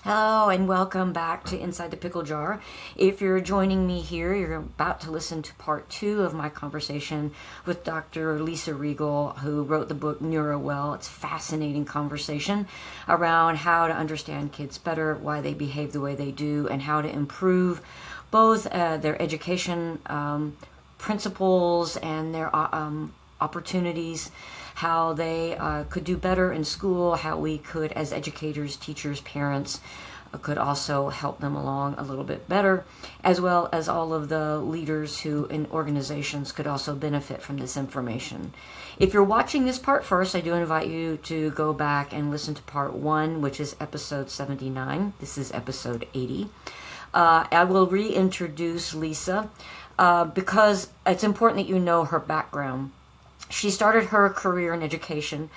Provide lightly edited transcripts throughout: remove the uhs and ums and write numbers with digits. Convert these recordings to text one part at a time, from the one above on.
Hello and welcome back to Inside the Pickle Jar. If you're joining me here, you're about to listen to part two of my conversation with Dr. Lisa Riegel, who wrote the book NeuroWell. It's a fascinating conversation around how to understand kids better, why they behave the way they do, and how to improve both their education principles and their opportunities, how they could do better in school, how we could, as educators, teachers, parents, could also help them along a little bit better, as well as all of the leaders who in organizations could also benefit from this information. If you're watching this part first, I do invite you to go back and listen to part one, which is episode 79. This is episode 80. I will reintroduce Lisa because it's important that you know her background. She started her career in education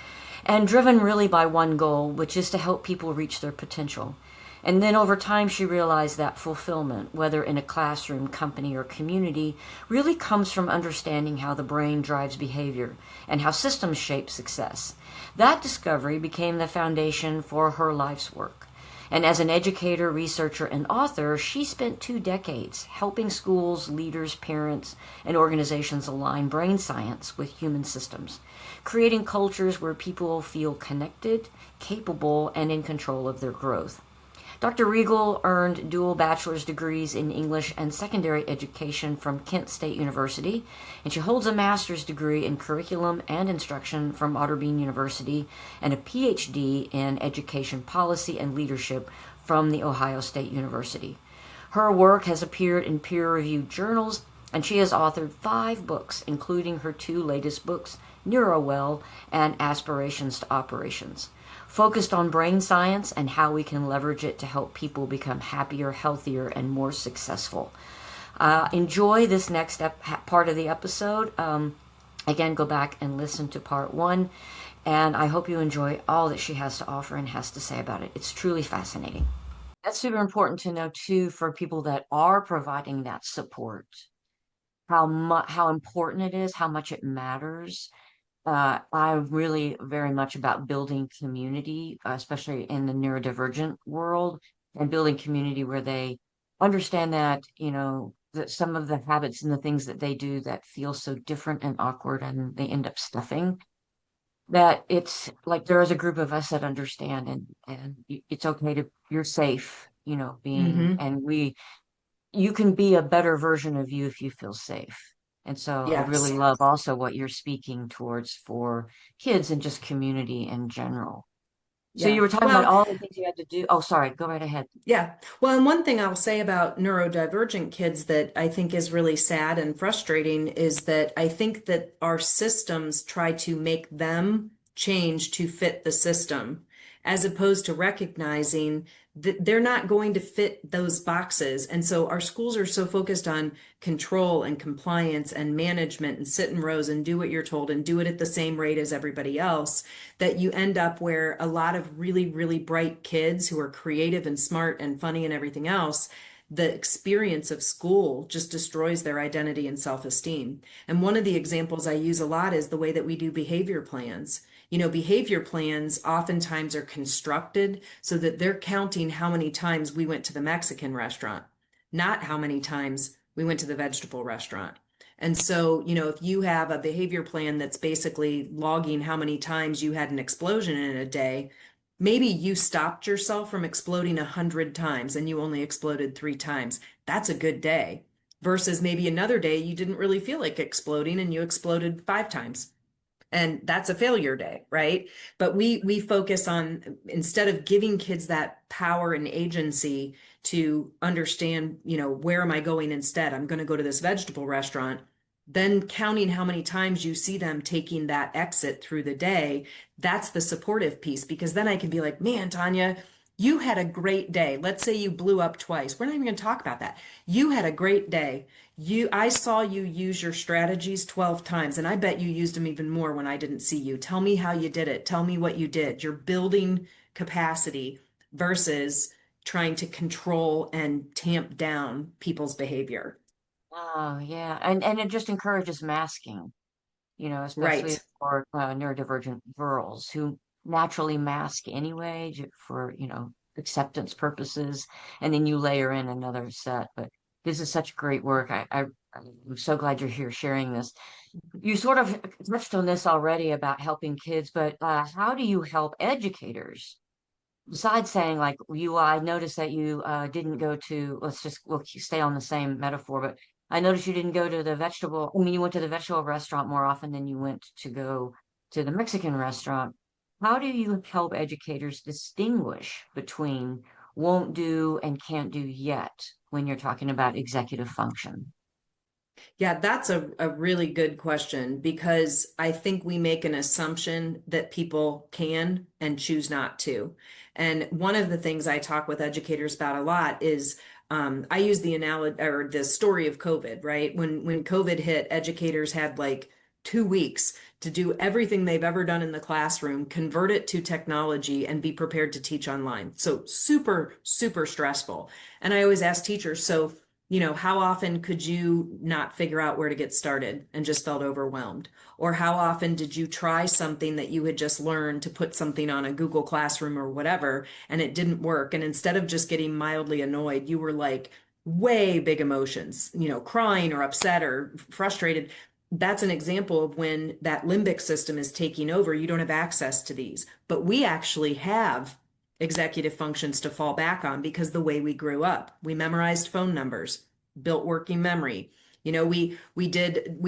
and driven really by one goal, which is to help people reach their potential. And then over time, she realized that fulfillment, whether in a classroom, company, or community, really comes from understanding how the brain drives behavior and how systems shape success. That discovery became the foundation for her life's work. And as an educator, researcher, and author, she spent 2 decades helping schools, leaders, parents, and organizations align brain science with human systems, creating cultures where people feel connected, capable, and in control of their growth. Dr. Riegel earned dual bachelor's degrees in English and secondary education from Kent State University, and she holds a master's degree in curriculum and instruction from Otterbein University and a PhD in education policy and leadership from The Ohio State University. Her work has appeared in peer-reviewed journals, and she has authored 5 books, including her 2 latest books, NeuroWell and Aspirations to Operations, focused on brain science and how we can leverage it to help people become happier, healthier, and more successful. Enjoy this next part of the episode. Again, go back and listen to part one, and I hope you enjoy all that she has to offer and has to say about it. It's truly fascinating. That's super important to know too for people that are providing that support. How important it is, how much it matters. I'm really very much about building community, especially in the neurodivergent world, and building community where they understand that, that some of the habits and the things that they do that feel so different and awkward and they end up stuffing, that it's like there is a group of us that understand and it's okay to, you're safe, being, Hmm. and you can be a better version of you if you feel safe. And so I really Yes. love also what you're speaking towards for kids and just community in general. So you Yeah. were talking about Well, all the things you had to do. Oh, sorry, go right ahead. yeah. Well, and one thing I'll say about neurodivergent kids that I think is really sad and frustrating is that I think that our systems try to make them change to fit the system, as opposed to recognizing that they're not going to fit those boxes. And so our schools are so focused on control and compliance and management and sit in rows and do what you're told and do it at the same rate as everybody else that you end up where a lot of really, really bright kids who are creative and smart and funny and everything else, the experience of school just destroys their identity and self-esteem. And one of the examples I use a lot is the way that we do behavior plans. Behavior plans oftentimes are constructed so that they're counting how many times we went to the Mexican restaurant, not how many times we went to the vegetable restaurant. And so, if you have a behavior plan that's basically logging how many times you had an explosion in a day, maybe you stopped yourself from exploding 100 times and you only exploded 3 times. That's a good day. Versus maybe another day you didn't really feel like exploding and you exploded 5 times. And that's a failure day, right? But we focus on, instead of giving kids that power and agency to understand, where am I going instead? I'm going to go to this vegetable restaurant. Then counting how many times you see them taking that exit through the day, that's the supportive piece. Because then I can be like, man, Tanya, you had a great day. Let's say you blew up twice. We're not even going to talk about that. You had a great day. I saw you use your strategies 12 times, and I bet you used them even more when I didn't see you. Tell me how you did it. Tell me what you did. You're building capacity versus trying to control and tamp down people's behavior. Oh, yeah. And it just encourages masking, especially Right. for neurodivergent girls who naturally mask anyway for, acceptance purposes, and then you layer in another set. But this is such great work. I'm so glad you're here sharing this. You sort of touched on this already about helping kids, but how do you help educators? Besides saying like you, I noticed that you didn't go to, we'll stay on the same metaphor, but I noticed you didn't go to the vegetable, I mean, you went to the vegetable restaurant more often than you went to go to the Mexican restaurant. How do you help educators distinguish between won't do and can't do yet when you're talking about executive function? Yeah, that's a really good question because I think we make an assumption that people can and choose not to. And one of the things I talk with educators about a lot is I use the analogy or the story of COVID, right? When COVID hit, educators had like 2 weeks to do everything they've ever done in the classroom, convert it to technology, and be prepared to teach online. So super, super stressful. And I always ask teachers, so how often could you not figure out where to get started and just felt overwhelmed? Or how often did you try something that you had just learned to put something on a Google Classroom or whatever, and it didn't work? And instead of just getting mildly annoyed, you were like way big emotions, crying or upset or frustrated. That's an example of when that limbic system is taking over. You don't have access to these, but we actually have executive functions to fall back on because the way we grew up, we memorized phone numbers, built working memory. We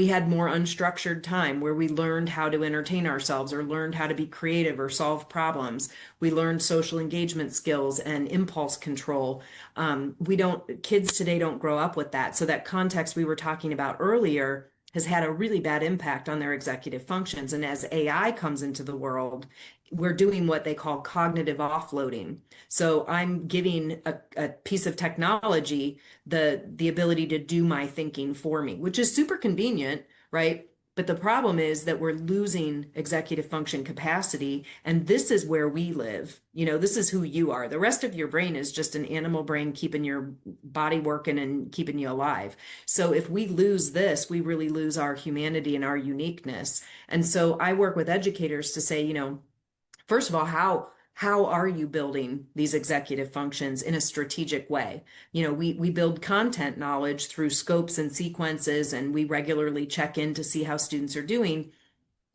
had more unstructured time where we learned how to entertain ourselves or learned how to be creative or solve problems. We learned social engagement skills and impulse control. We don't Kids today don't grow up with that. So that context we were talking about earlier has had a really bad impact on their executive functions. And as AI comes into the world, we're doing what they call cognitive offloading. So I'm giving a piece of technology the ability to do my thinking for me, which is super convenient, right? But the problem is that we're losing executive function capacity, and this is where we live. This is who you are. The rest of your brain is just an animal brain keeping your body working and keeping you alive. So if we lose this, we really lose our humanity and our uniqueness. And so I work with educators to say, first of all, how are you building these executive functions in a strategic way? We build content knowledge through scopes and sequences, and we regularly check in to see how students are doing.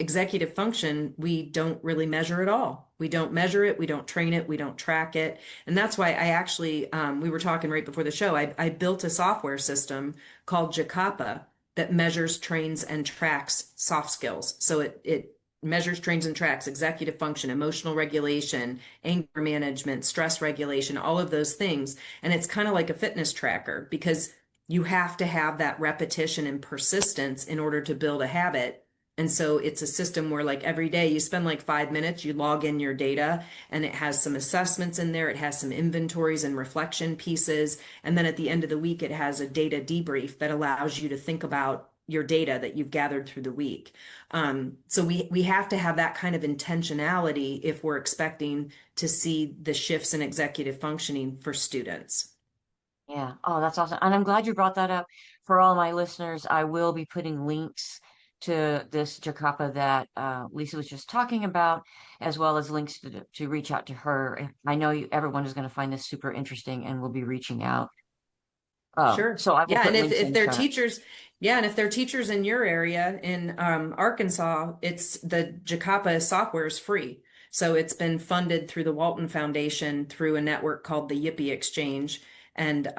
Executive function, we don't really measure at all. We don't measure it, we don't train it, we don't track it. And that's why I actually, we were talking right before the show, I built a software system called Jacapa that measures, trains, and tracks soft skills. So it measures, trains, and tracks executive function, emotional regulation, anger management, stress regulation, all of those things. And it's kind of like a fitness tracker because you have to have that repetition and persistence in order to build a habit. And so it's a system where like every day you spend like 5 minutes, you log in your data, and it has some assessments in there. It has some inventories and reflection pieces. And then at the end of the week, it has a data debrief that allows you to think about your data that you've gathered through the week. So we have to have that kind of intentionality if we're expecting to see the shifts in executive functioning for students. Yeah. Oh, that's awesome. And I'm glad you brought that up. For all my listeners, I will be putting links to this Jacapa that Lisa was just talking about, as well as links to reach out to her. I know everyone is going to find this super interesting and will be reaching out. Sure. So I will Yeah, and put if links in if the they're show notes. teachers, yeah, and if they're teachers in your area in Arkansas, it's the Jacapa software is free. So it's been funded through the Walton Foundation through a network called the Yippee Exchange. And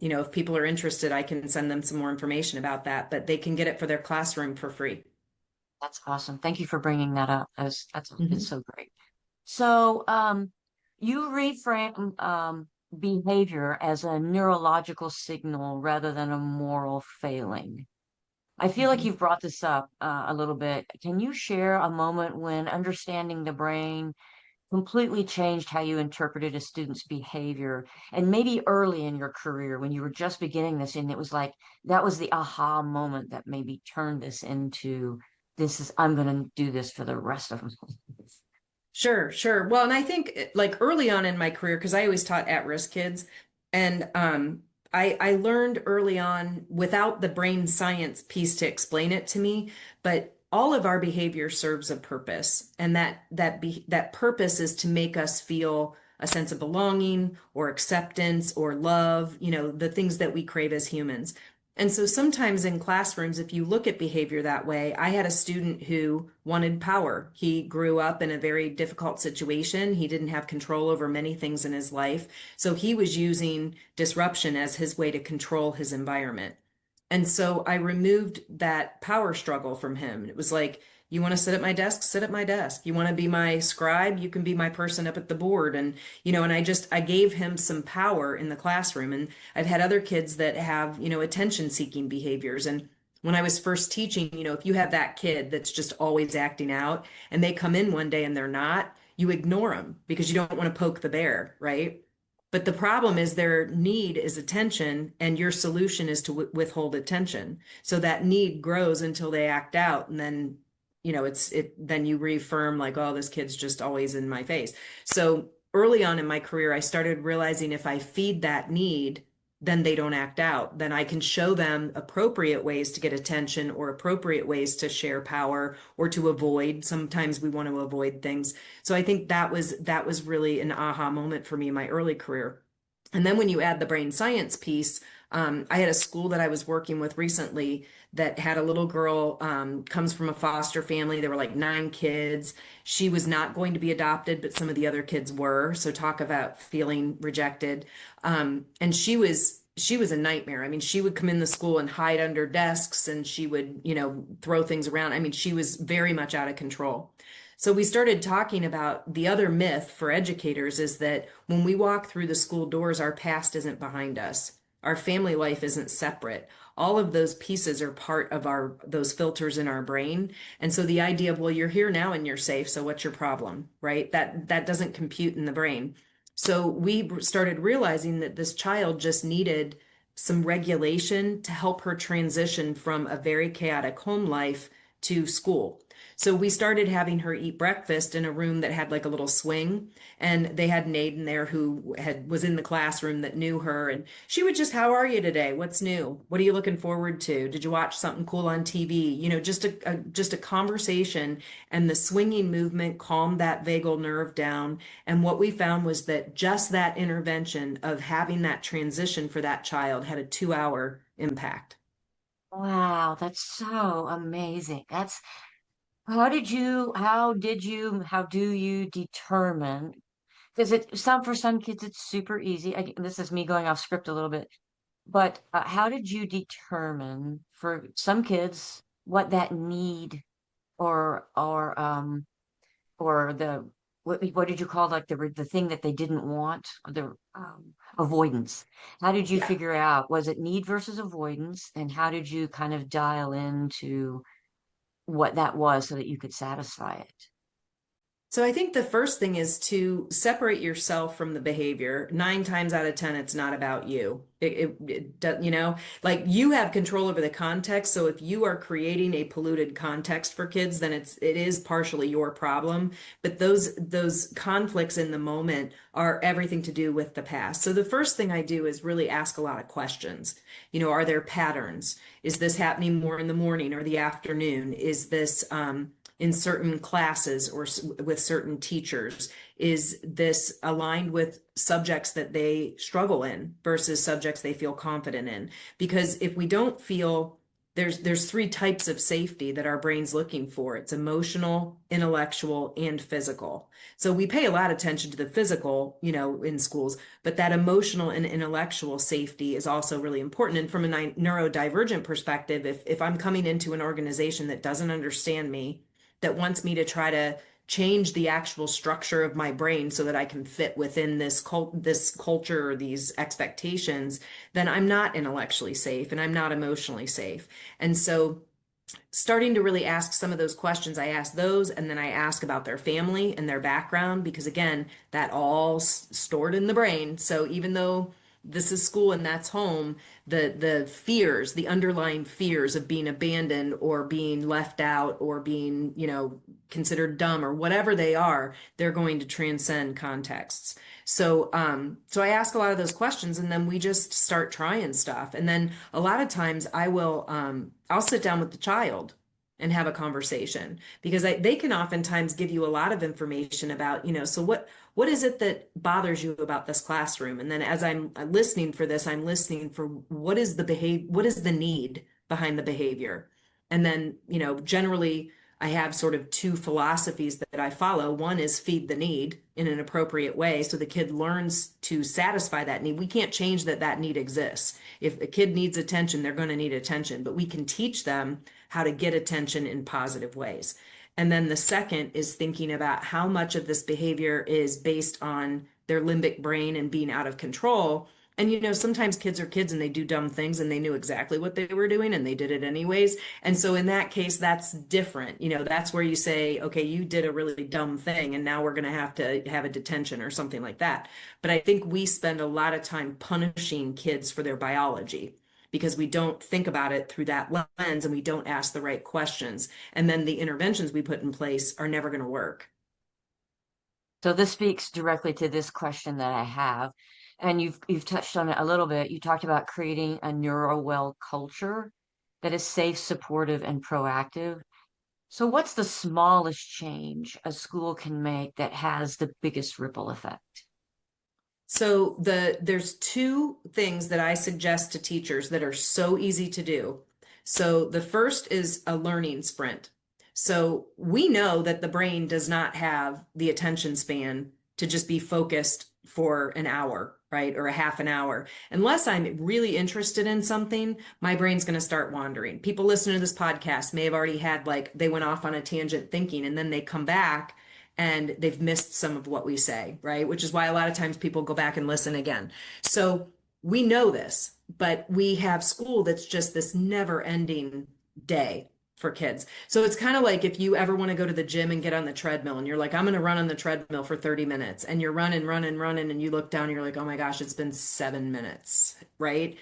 if people are interested, I can send them some more information about that, but they can get it for their classroom for free. That's awesome. Thank you for bringing that up. That's it's Mhm. so great. So, you reframe behavior as a neurological signal rather than a moral failing. I feel like Mhm. you've brought this up a little bit. Can you share a moment when understanding the brain completely changed how you interpreted a student's behavior? And maybe early in your career when you were just beginning this, and it was like that was the aha moment that maybe turned this into I'm going to do this for the rest of my life. Sure, sure. Well, and I think like early on in my career, because I always taught at-risk kids, and I learned early on without the brain science piece to explain it to me, but all of our behavior serves a purpose, and that purpose is to make us feel a sense of belonging or acceptance or love, the things that we crave as humans. And so sometimes in classrooms, if you look at behavior that way, I had a student who wanted power. He grew up in a very difficult situation. He didn't have control over many things in his life. So he was using disruption as his way to control his environment. And so I removed that power struggle from him. It was like, you want to sit at my desk? Sit at my desk. You want to be my scribe? You can be my person up at the board. And I gave him some power in the classroom. And I've had other kids that have, attention seeking behaviors. And when I was first teaching, if you have that kid that's just always acting out and they come in one day and they're not, you ignore them because you don't want to poke the bear, right? But the problem is their need is attention, and your solution is to withhold attention. So that need grows until they act out, and then then you reaffirm like, oh, this kid's just always in my face. So early on in my career, I started realizing if I feed that need, then they don't act out. Then I can show them appropriate ways to get attention or appropriate ways to share power or to avoid. Sometimes we want to avoid things. So I think that was really an aha moment for me in my early career. And then when you add the brain science piece, I had a school that I was working with recently that had a little girl, comes from a foster family. There were like 9 kids. She was not going to be adopted, but some of the other kids were. So talk about feeling rejected. And she was a nightmare. I mean, she would come in the school and hide under desks and she would, throw things around. I mean, she was very much out of control. So we started talking about the other myth for educators is that when we walk through the school doors, our past isn't behind us. Our family life isn't separate. All of those pieces are part of those filters in our brain. And so the idea of, well, you're here now and you're safe, so what's your problem, right? That doesn't compute in the brain. So we started realizing that this child just needed some regulation to help her transition from a very chaotic home life to school. So we started having her eat breakfast in a room that had like a little swing, and they had an aide in there who was in the classroom that knew her, and she would just, how are you today? What's new? What are you looking forward to? Did you watch something cool on TV? Just a conversation, and the swinging movement calmed that vagal nerve down. And what we found was that just that intervention of having that transition for that child had a 2-hour impact. Wow, that's so amazing. How do you determine? Because for some kids it's super easy. This is me going off script a little bit, but how did you determine for some kids what that need or or um or the what did you call like the thing that they didn't want, the avoidance? How did you Yeah. figure out was it need versus avoidance, and how did you kind of dial into what that was so that you could satisfy it? So I think the first thing is to separate yourself from the behavior. 9 times out of 10, it's not about you. Like you have control over the context. So if you are creating a polluted context for kids, then it is partially your problem. But those conflicts in the moment are everything to do with the past. So the first thing I do is really ask a lot of questions. Are there patterns? Is this happening more in the morning or the afternoon? Is this in certain classes or with certain teachers? Is this aligned with subjects that they struggle in versus subjects they feel confident in? Because if we don't feel there's 3 types of safety that our brain's looking for. It's emotional, intellectual, and physical. So we pay a lot of attention to the physical, in schools, but that emotional and intellectual safety is also really important. And from a neurodivergent perspective, if I'm coming into an organization that doesn't understand me, that wants me to try to change the actual structure of my brain so that I can fit within this culture or these expectations, then I'm not intellectually safe and I'm not emotionally safe. And so starting to really ask some of those questions, I ask those, and then I ask about their family and their background, because again, that all stored in the brain. So even though this is school and that's home, the fears, the underlying fears of being abandoned or being left out or being, considered dumb or whatever they are, they're going to transcend contexts. So I ask a lot of those questions, and then we just start trying stuff. And then a lot of times I'll sit down with the child and have a conversation because they can oftentimes give you a lot of information about, so what is it that bothers you about this classroom? And then as I'm listening for this, I'm listening for what is the need behind the behavior? And then, generally I have sort of two philosophies that I follow. One is feed the need in an appropriate way so the kid learns to satisfy that need. We can't change that need exists. If a kid needs attention, they're going to need attention, but we can teach them how to get attention in positive ways. And then the second is thinking about how much of this behavior is based on their limbic brain and being out of control. And sometimes kids are kids and they do dumb things and they knew exactly what they were doing and they did it anyways. And so in that case, that's different. That's where you say, okay, you did a really dumb thing and now we're going to have a detention or something like that. But I think we spend a lot of time punishing kids for their biology because we don't think about it through that lens and we don't ask the right questions. And then the interventions we put in place are never going to work. So this speaks directly to this question that I have, and you've touched on it a little bit. You talked about creating a NeuroWell culture that is safe, supportive, and proactive. So what's the smallest change a school can make that has the biggest ripple effect? So there's two things that I suggest to teachers that are so easy to do. So the first is a learning sprint. So we know that the brain does not have the attention span to just be focused for an hour, right? Or a half an hour. Unless I'm really interested in something, my brain's going to start wandering. People listening to this podcast may have already had they went off on a tangent thinking and then they come back and they've missed some of what we say, right? Which is why a lot of times people go back and listen again. So we know this, but we have school that's just this never ending day for kids. So it's kind of like if you ever want to go to the gym and get on the treadmill and you're like, I'm going to run on the treadmill for 30 minutes and you're running, and you look down and you're like, oh my gosh, it's been 7 minutes, right?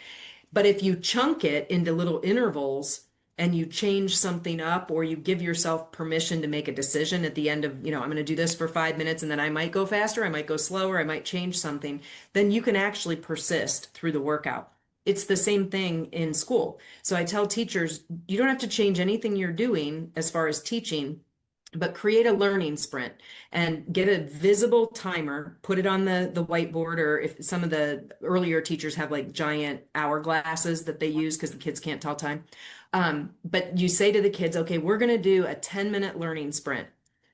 But if you chunk it into little intervals and you change something up or you give yourself permission to make a decision at the end of, I'm going to do this for 5 minutes and then I might go faster, I might go slower, I might change something, then you can actually persist through the workout. It's the same thing in school. So I tell teachers, you don't have to change anything you're doing as far as teaching, but create a learning sprint and get a visible timer, put it on the whiteboard, or if some of the earlier teachers have giant hourglasses that they use because the kids can't tell time. But you say to the kids, okay, we're going to do a 10-minute learning sprint.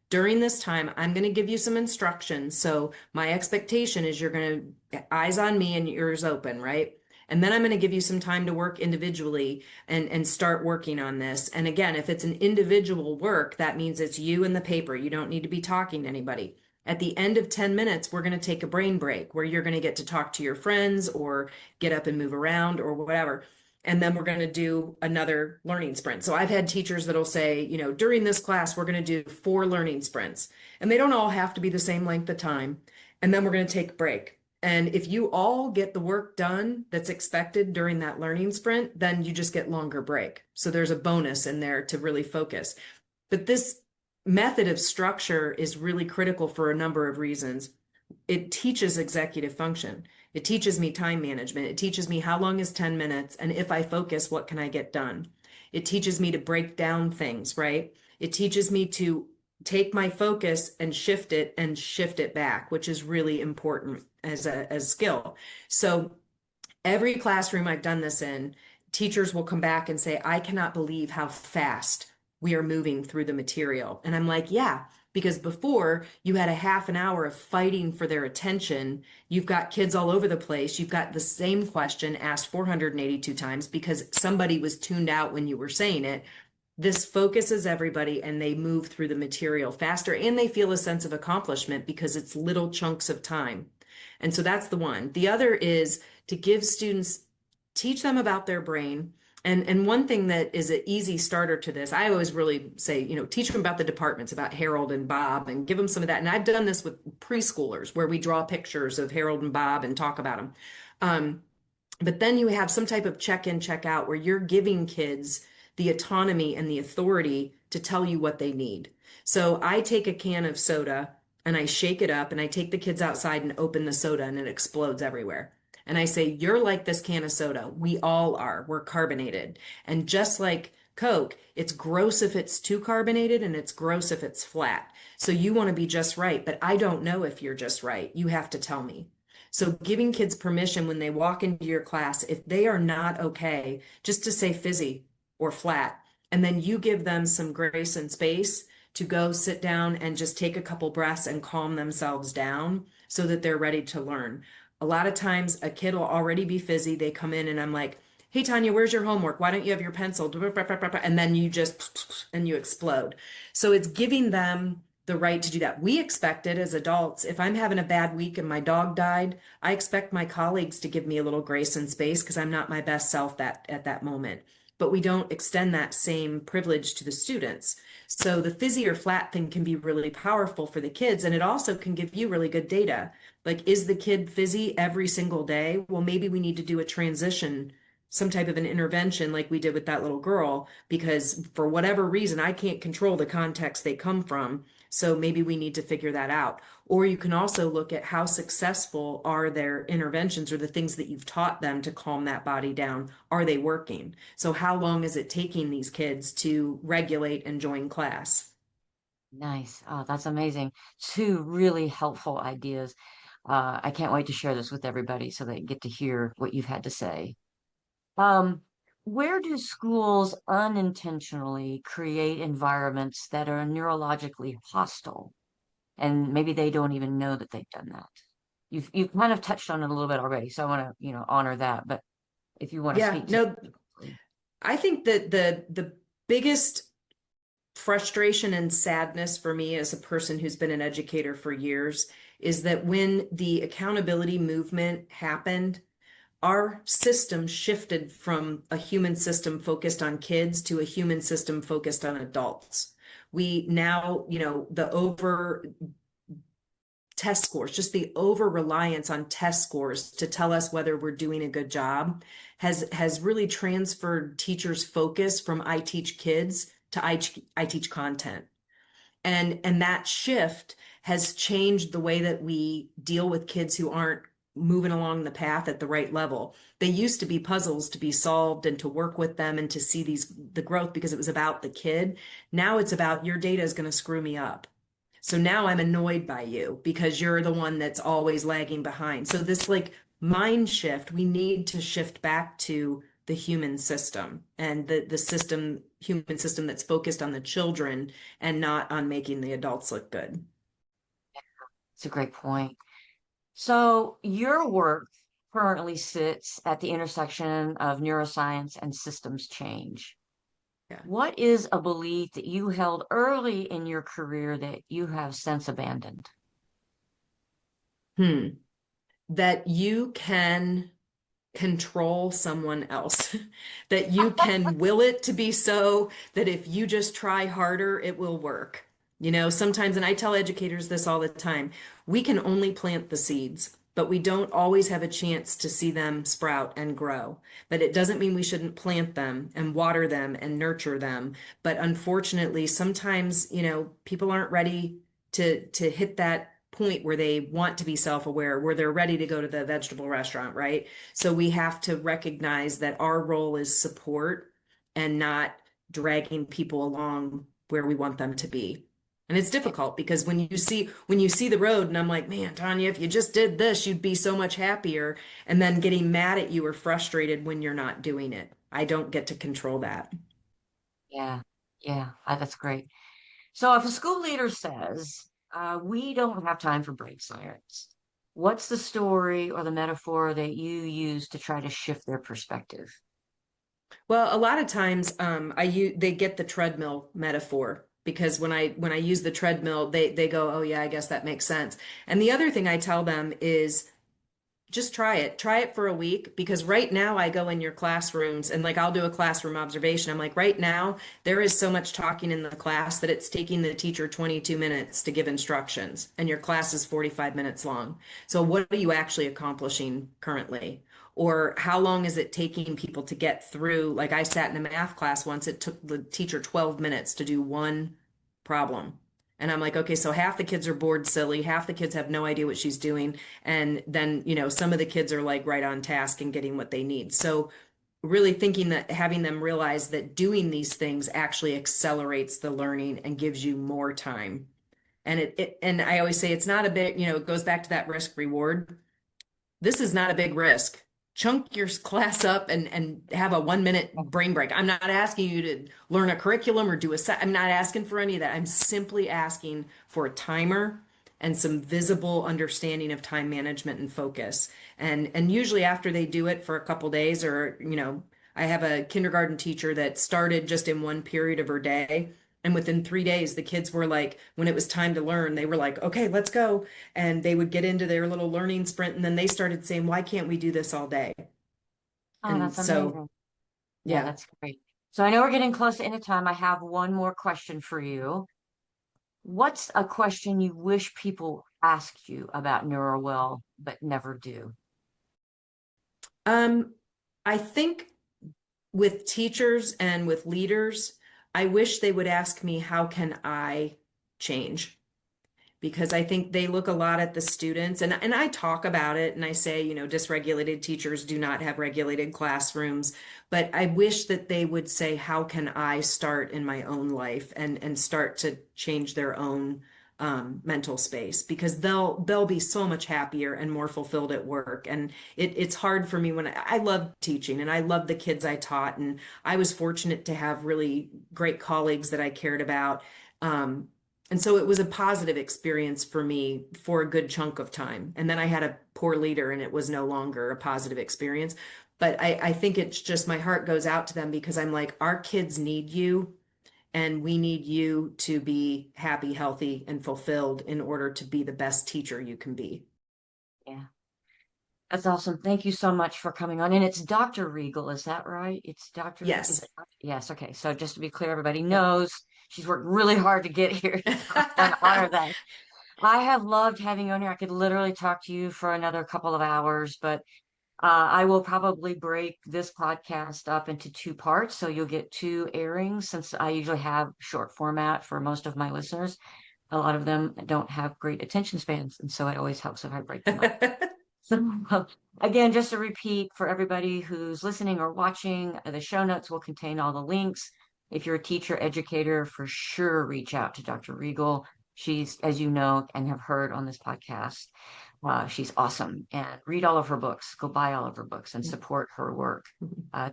During this time, I'm going to give you some instructions. So my expectation is you're going to eyes on me and ears open, right? And then I'm going to give you some time to work individually and start working on this. And again, if it's an individual work, that means it's you and the paper. You don't need to be talking to anybody. At the end of 10 minutes, we're going to take a brain break where you're going to get to talk to your friends or get up and move around or whatever. And then we're going to do another learning sprint. So I've had teachers that'll say, during this class, we're going to do 4 learning sprints. And they don't all have to be the same length of time. And then we're going to take a break. And if you all get the work done that's expected during that learning sprint, then you just get longer break. So there's a bonus in there to really focus. But this method of structure is really critical for a number of reasons. It teaches executive function. It teaches me time management. It teaches me how long is 10 minutes, and if I focus, what can I get done? It teaches me to break down things, right? It teaches me to take my focus and shift it back, which is really important as a skill. So every classroom I've done this in, teachers will come back and say, I cannot believe how fast we are moving through the material. And I'm like, yeah, because before you had a half an hour of fighting for their attention. You've got kids all over the place. You've got the same question asked 482 times because somebody was tuned out when you were saying it. This focuses everybody and they move through the material faster and they feel a sense of accomplishment because it's little chunks of time. And so that's the one. The other is to give students, teach them about their brain. And one thing that is an easy starter to this, I always really say, teach them about the departments, about Harold and Bob, and give them some of that. And I've done this with preschoolers where we draw pictures of Harold and Bob and talk about them. But then you have some type of check-in, check-out where you're giving kids the autonomy and the authority to tell you what they need. So I take a can of soda and I shake it up and I take the kids outside and open the soda and it explodes everywhere. And I say, you're like this can of soda. We all are. We're carbonated. And just like Coke. It's gross if it's too carbonated and it's gross if it's flat. So you want to be just right, but I don't know if you're just right. You have to tell me. So giving kids permission when they walk into your class, if they are not okay, just to say fizzy or flat, and then you give them some grace and space to go sit down and just take a couple breaths and calm themselves down so that they're ready to learn. A lot of times a kid will already be fizzy. They come in and I'm like, hey, Tanya, where's your homework? Why don't you have your pencil? And then you just, and you explode. So it's giving them the right to do that. We expect it as adults. If I'm having a bad week and my dog died, I expect my colleagues to give me a little grace and space because I'm not my best self at that moment. But we don't extend that same privilege to the students. So the fizzy or flat thing can be really powerful for the kids, and it also can give you really good data. Like, is the kid fizzy every single day? Well, maybe we need to do a transition, some type of an intervention like we did with that little girl, because for whatever reason, I can't control the context they come from. So maybe we need to figure that out. Or you can also look at how successful are their interventions or the things that you've taught them to calm that body down. Are they working? So how long is it taking these kids to regulate and join class? Nice. Oh, that's amazing. Two really helpful ideas. I can't wait to share this with everybody so they get to hear what you've had to say. Um, where do schools unintentionally create environments that are neurologically hostile? And maybe they don't even know that they've done that. You've kind of touched on it a little bit already, so I want to, honor that. But if you want to Yeah, speak to no, that specifically. I think that the biggest frustration and sadness for me as a person who's been an educator for years is that when the accountability movement happened, our system shifted from a human system focused on kids to a human system focused on adults. We now, the over test scores, just the over reliance on test scores to tell us whether we're doing a good job has really transferred teachers' focus from I teach kids to I teach content. And that shift has changed the way that we deal with kids who aren't moving along the path at the right level. They used to be puzzles to be solved and to work with them and to see the growth because it was about the kid. Now it's about your data is going to screw me up. So now I'm annoyed by you because you're the one that's always lagging behind. So this like mind shift, we need to shift back to the human system and the system, human system that's focused on the children and not on making the adults look good. It's a great point. So your work currently sits at the intersection of neuroscience and systems change. Yeah. What is a belief that you held early in your career that you have since abandoned? Hmm. That you can control someone else, that you can will it to be so that if you just try harder, it will work. Sometimes, and I tell educators this all the time, we can only plant the seeds, but we don't always have a chance to see them sprout and grow. But it doesn't mean we shouldn't plant them and water them and nurture them. But unfortunately, sometimes, people aren't ready to hit that point where they want to be self-aware, where they're ready to go to the vegetable restaurant, right? So we have to recognize that our role is support and not dragging people along where we want them to be. And it's difficult because when you see the road and I'm like, man, Tanya, if you just did this, you'd be so much happier. And then getting mad at you or frustrated when you're not doing it. I don't get to control that. Yeah, yeah, that's great. So if a school leader says, we don't have time for brain science, what's the story or the metaphor that you use to try to shift their perspective? Well, a lot of times, they get the treadmill metaphor because when I use the treadmill, they go, oh yeah, I guess that makes sense. And the other thing I tell them is just try it. Try it for a week because right now I go in your classrooms and like I'll do a classroom observation. I'm like, right now there is so much talking in the class that it's taking the teacher 22 minutes to give instructions and your class is 45 minutes long. So what are you actually accomplishing currently? Or how long is it taking people to get through? Like I sat in a math class once, it took the teacher 12 minutes to do one problem. And I'm like, okay, so half the kids are bored silly, half the kids have no idea what she's doing. And then, some of the kids are like right on task and getting what they need. So really thinking that having them realize that doing these things actually accelerates the learning and gives you more time. And and I always say it's not a bit, it goes back to that risk reward. This is not a big risk. Chunk your class up and have a 1 minute brain break. I'm not asking you to learn a curriculum or do a set. I'm not asking for any of that. I'm simply asking for a timer and some visible understanding of time management and focus. And usually after they do it for a couple days, or I have a kindergarten teacher that started just in one period of her day. And within 3 days, the kids were like, when it was time to learn, they were like, okay, let's go. And they would get into their little learning sprint. And then they started saying, why can't we do this all day? Oh, And that's so, amazing. Yeah, yeah. that's great. So I know we're getting close to end of time. I have one more question for you. What's a question you wish people ask you about NeuroWell but never do? Um, I think with teachers and with leaders, I wish they would ask me, how can I change? Because I think they look a lot at the students, and I talk about it and I say, dysregulated teachers do not have regulated classrooms, but I wish that they would say, how can I start in my own life and start to change their own mental space, because they'll be so much happier and more fulfilled at work. And it's hard for me when I love teaching and I love the kids I taught, and I was fortunate to have really great colleagues that I cared about. And so it was a positive experience for me for a good chunk of time. And then I had a poor leader and it was no longer a positive experience. But I think it's just my heart goes out to them, because I'm like, our kids need you, and we need you to be happy, healthy, and fulfilled in order to be the best teacher you can be. Yeah, that's awesome. Thank you so much for coming on. And it's Dr. Riegel, is that right? It's Dr. Is Yes. it? Yes. Okay. So just to be clear, everybody Yep. knows she's worked really hard to get here. So I want to honor that. I have loved having you on here. I could literally talk to you for another couple of hours, but I will probably break this podcast up into two parts. So you'll get two airings, since I usually have short format for most of my listeners. A lot of them don't have great attention spans. And so it always helps if I break them up. So, again, just to repeat for everybody who's listening or watching, the show notes will contain all the links. If you're a teacher, educator, for sure reach out to Dr. Riegel. She's, as you know, and have heard on this podcast, she's awesome. And read all of her books, go buy all of her books and support her work.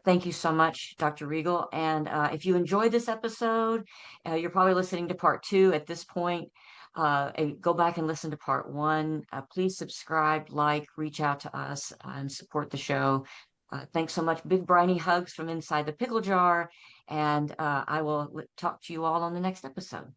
Thank you so much, Dr. Riegel. And if you enjoyed this episode, you're probably listening to part two at this point. And go back and listen to part one. Please subscribe, like, reach out to us, and support the show. Thanks so much. Big briny hugs from inside the pickle jar. And I will talk to you all on the next episode.